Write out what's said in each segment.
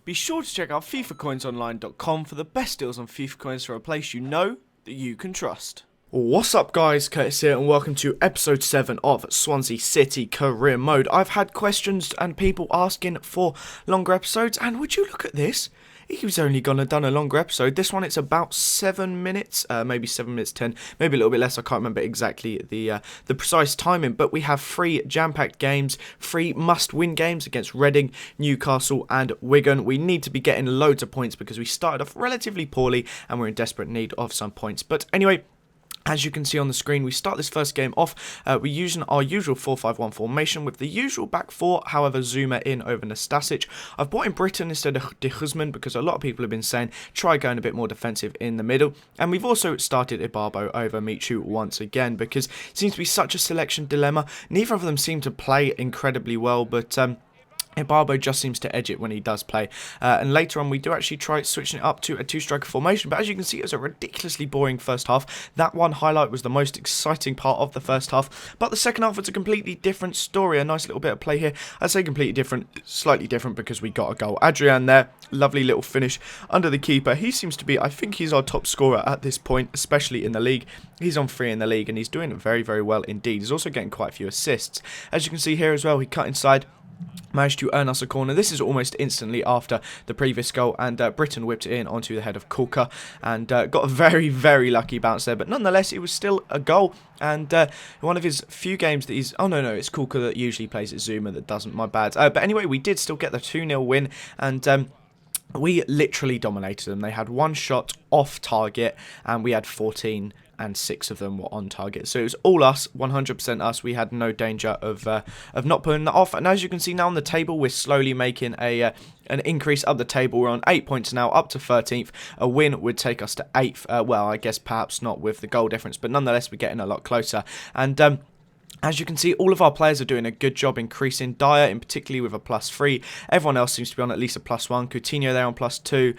Be sure to check out FIFAcoinsonline.com for the best deals on FIFA coins for a place you know that you can trust. What's up guys, Curtis here and welcome to episode 7 of Swansea City Career Mode. I've had questions and people asking for longer episodes, and would you look at this? He was only going to done a longer episode. This one, it's about 7 minutes, maybe 7 minutes 10, maybe a little bit less. I can't remember exactly the precise timing, but we have 3 jam-packed games, 3 must-win games against Reading, Newcastle and Wigan. We need to be getting loads of points because we started off relatively poorly and we're in desperate need of some points. But anyway, as you can see on the screen, we start this first game off. We're using our usual 4-5-1 formation with the usual back four, however, Zuma in over Nastasic. I've brought in Britain instead of De Guzman because a lot of people have been saying try going a bit more defensive in the middle. And we've also started Ibarbo over Michu once again because it seems to be such a selection dilemma. Neither of them seem to play incredibly well, but Ibarbo just seems to edge it when he does play. And later on, we do actually try switching it up to a two-striker formation. But as you can see, it was a ridiculously boring first half. That one highlight was the most exciting part of the first half. But the second half was a completely different story. A nice little bit of play here. I'd say completely different, slightly different because we got a goal. Adrian there, lovely little finish under the keeper. He seems to be, I think he's our top scorer at this point, especially in the league. He's on 3 in the league and he's doing it very, very well indeed. He's also getting quite a few assists. As you can see here as well, he cut inside, managed to earn us a corner. This is almost instantly after the previous goal, and Britain whipped it in onto the head of Kulka and got a very, very lucky bounce there. But nonetheless, it was still a goal, and one of his few games that he's... Oh, no, it's Kulka that usually plays at Zuma that doesn't, my bad. But anyway, we did still get the 2-0 win, and we literally dominated them. They had 1 shot off target, and we had 14 and 6 of them were on target. So it was all us, 100% us. We had no danger of not pulling that off. And as you can see now on the table, we're slowly making an increase up the table. We're on 8 points now, up to 13th. A win would take us to 8th. Well, I guess perhaps not with the goal difference, but nonetheless, we're getting a lot closer. And as you can see, all of our players are doing a good job increasing. Dyer, in particularly, with a +3. Everyone else seems to be on at least a +1. Coutinho there on +2.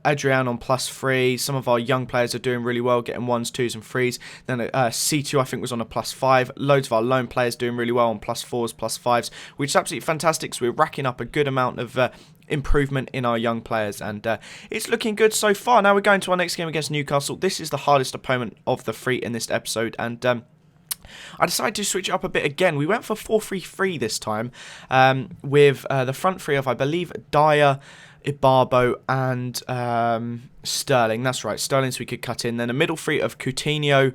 Adrian on +3. Some of our young players are doing really well, getting 1s, 2s and 3s. Then C2, I think, was on a +5. Loads of our lone players doing really well on +4s, +5s, which is absolutely fantastic. So we're racking up a good amount of improvement in our young players, and it's looking good so far. Now we're going to our next game against Newcastle. This is the hardest opponent of the 3 in this episode, and I decided to switch it up a bit again. We went for 4-3-3 this time, with the front 3 of, I believe, Dyer, Ibarbo and Sterling. That's right, Sterling, so we could cut in. Then a middle 3 of Coutinho,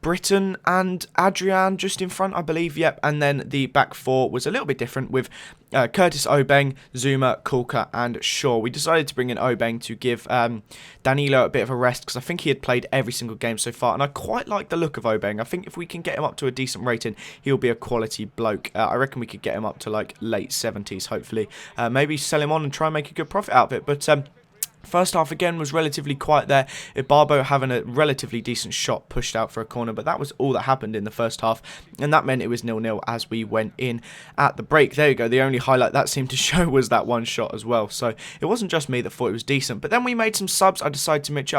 Britain and Adrian just in front, I believe, yep. And then the back 4 was a little bit different with Curtis Obeng, Zuma, Kulka and Shaw. We decided to bring in Obeng to give Danilo a bit of a rest because I think he had played every single game so far, and I quite like the look of Obeng. I think if we can get him up to a decent rating, he'll be a quality bloke. I reckon we could get him up to like late 70s, hopefully. Maybe sell him on and try and make a good profit out of it, but first half again was relatively quiet there. Ibarbo having a relatively decent shot pushed out for a corner, but that was all that happened in the first half, and that meant it was 0-0 as we went in at the break. There you go, the only highlight that seemed to show was that 1 shot as well, so it wasn't just me that thought it was decent. But then we made some subs. I decided to mix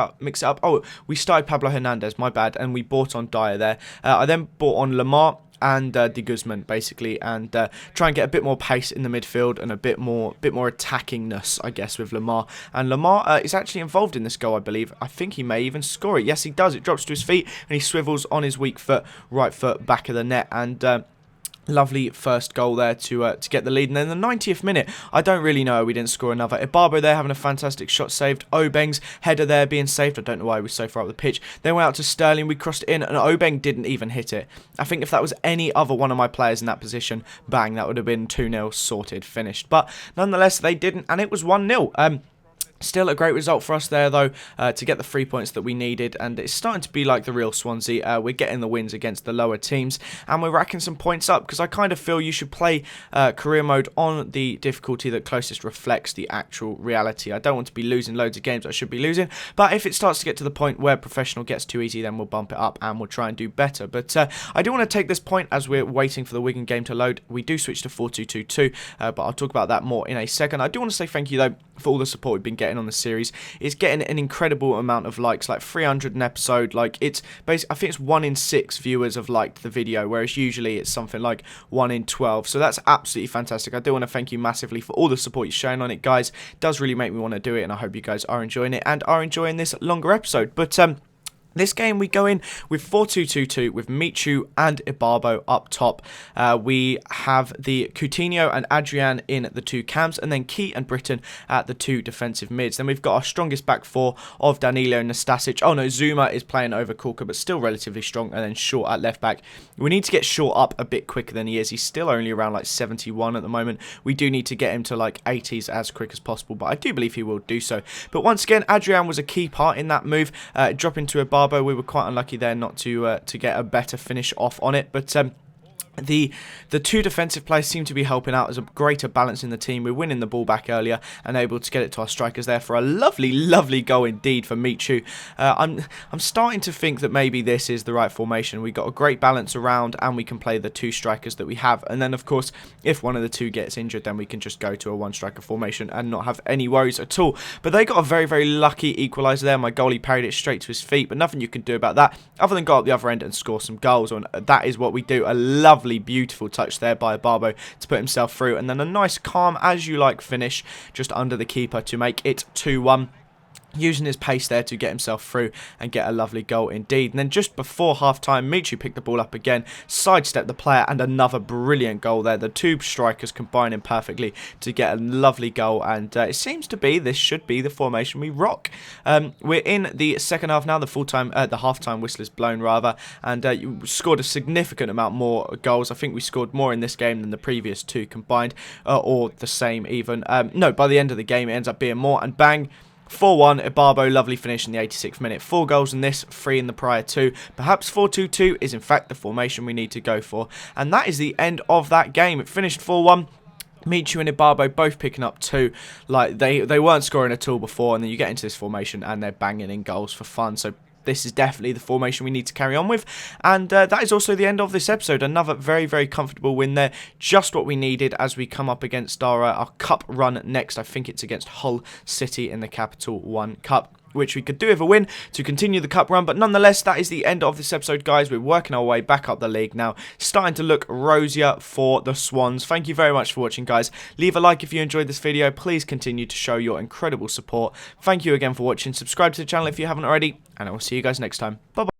it up. Oh, we started Pablo Hernandez, my bad, and we bought on Dyer there. I then bought on Lamar and De Guzman, basically, and try and get a bit more pace in the midfield and a bit more attackingness, I guess, with Lamar. And Lamar is actually involved in this goal, I believe. I think he may even score it. Yes, he does. It drops to his feet and he swivels on his weak foot, right foot, back of the net, and lovely first goal there to get the lead. And then the 90th minute, I don't really know, we didn't score another. Ibarbo there having a fantastic shot saved. Obeng's header there being saved. I don't know why he was so far up the pitch. Then went out to Sterling, we crossed it in, and Obeng didn't even hit it. I think if that was any other one of my players in that position, bang, that would have been 2-0, sorted, finished. But nonetheless, they didn't, and it was 1-0. Still a great result for us there, though, to get the 3 points that we needed, and it's starting to be like the real Swansea. We're getting the wins against the lower teams, and we're racking some points up, because I kind of feel you should play career mode on the difficulty that closest reflects the actual reality. I don't want to be losing loads of games I should be losing, but if it starts to get to the point where professional gets too easy, then we'll bump it up, and we'll try and do better. But I do want to take this point as we're waiting for the Wigan game to load. We do switch to 4-2-2-2, but I'll talk about that more in a second. I do want to say thank you, though, for all the support we've been getting on the series. It's getting an incredible amount of likes, like 300 an episode. Like, it's basically, I think it's 1 in 6 viewers have liked the video, whereas usually it's something like 1 in 12. So that's absolutely fantastic. I do want to thank you massively for all the support you're showing on it, guys. It does really make me want to do it, and I hope you guys are enjoying it and are enjoying this longer episode. But this game, we go in with 4-2-2-2 with Michu and Ibarbo up top. We have the Coutinho and Adrian in the 2 cams, and then Key and Britton at the 2 defensive mids. Then we've got our strongest back 4 of Danilo and Nastasic. Oh no, Zuma is playing over Kulka, but still relatively strong. And then Short at left back. We need to get Short up a bit quicker than he is. He's still only around like 71 at the moment. We do need to get him to like 80s as quick as possible, but I do believe he will do so. But once again, Adrian was a key part in that move. Dropping to Ibarbo. We were quite unlucky there not to get a better finish off on it, but the 2 defensive players seem to be helping out as a greater balance in the team. We're winning the ball back earlier and able to get it to our strikers there for a lovely, lovely goal indeed for Michu. I'm starting to think that maybe this is the right formation. We've got a great balance around, and we can play the 2 strikers that we have. And then, of course, if one of the 2 gets injured, then we can just go to a 1-striker formation and not have any worries at all. But they got a very, very lucky equaliser there. My goalie parried it straight to his feet, but nothing you can do about that other than go up the other end and score some goals. And that is what we do. A lovely, beautiful touch there by Barbo to put himself through, and then a nice calm as you like finish just under the keeper to make it 2-1. Using his pace there to get himself through and get a lovely goal indeed. And then just before half-time, Michu picked the ball up again, sidestepped the player, and another brilliant goal there. The 2 strikers combining perfectly to get a lovely goal, and it seems to be, this should be the formation we rock. We're in the second half now, the half-time whistle is blown rather, and you scored a significant amount more goals. I think we scored more in this game than the previous 2 combined, or the same even. No, by the end of the game it ends up being more, and bang, 4-1, Ibarbo, lovely finish in the 86th minute. 4 goals in this, 3 in the prior 2. Perhaps 4-2-2 is in fact the formation we need to go for. And that is the end of that game. It finished 4-1. Michu and Ibarbo both picking up 2. Like, they weren't scoring at all before, and then you get into this formation and they're banging in goals for fun. So this is definitely the formation we need to carry on with. And that is also the end of this episode. Another very, very comfortable win there. Just what we needed as we come up against our cup run next. I think it's against Hull City in the Capital One Cup, which we could do with a win to continue the cup run. But nonetheless, that is the end of this episode, guys. We're working our way back up the league now. Starting to look rosier for the Swans. Thank you very much for watching, guys. Leave a like if you enjoyed this video. Please continue to show your incredible support. Thank you again for watching. Subscribe to the channel if you haven't already, and I will see you guys next time. Bye-bye.